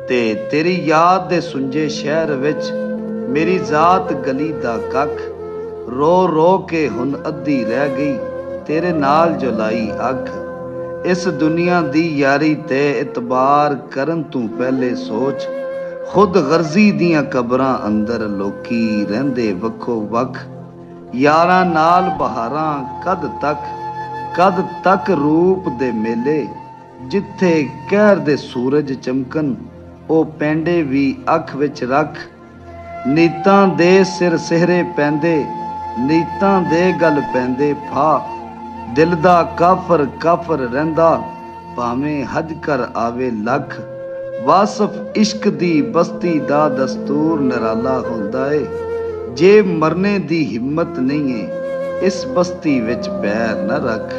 ਤੇ ਤੇਰੀ ਯਾਦ ਦੇ ਸੁੰਝੇ ਸ਼ਹਿਰ ਵਿੱਚ ਮੇਰੀ ਜ਼ਾਤ ਗਲੀ ਦਾ ਕੱਖ ਰੋ ਰੋ ਕੇ ਹੁਣ ਅੱਧੀ ਰਹਿ ਗਈ ਤੇਰੇ ਨਾਲ ਜੋ ਲਾਈ ਅੱਖ। ਇਸ ਦੁਨੀਆ ਦੀ ਯਾਰੀ ਤੇ ਇਤਬਾਰ ਕਰਨ ਤੋਂ ਪਹਿਲੇ ਸੋਚ, ਖੁਦ ਗਰਜ਼ੀ ਦੀਆਂ ਕਬਰਾਂ ਅੰਦਰ ਲੋਕੀ ਰਹਿੰਦੇ ਵੱਖੋ ਵੱਖ। ਯਾਰਾਂ ਨਾਲ ਬਹਾਰਾਂ ਕਦ ਤੱਕ ਰੂਪ ਦੇ ਮੇਲੇ, ਜਿੱਥੇ ਕਹਿਰ ਦੇ ਸੂਰਜ ਚਮਕਣ ਉਹ ਪੈਂਡੇ ਵੀ ਅੱਖ ਵਿੱਚ ਰੱਖ। ਨੀਤਾਂ ਦੇ ਸਿਰ ਸਿਹਰੇ ਪੈਂਦੇ, ਨੀਤਾਂ ਦੇ ਗਲ ਪੈਂਦੇ ਫਾ, ਦਿਲ ਦਾ ਕਾਫਰ ਰਹਿੰਦਾ ਭਾਵੇਂ ਹਜ ਕਰ ਆਵੇ ਲੱਖ। ਵਾਸਫ ਇਸ਼ਕ ਦੀ ਬਸਤੀ ਦਾ ਦਸਤੂਰ ਨਿਰਾਲਾ ਹੁੰਦਾ ਏ, ਜੇ ਮਰਨੇ ਦੀ ਹਿੰਮਤ ਨਹੀਂ ਏ ਇਸ ਬਸਤੀ ਵਿੱਚ ਪੈਰ ਨਾ ਰੱਖ।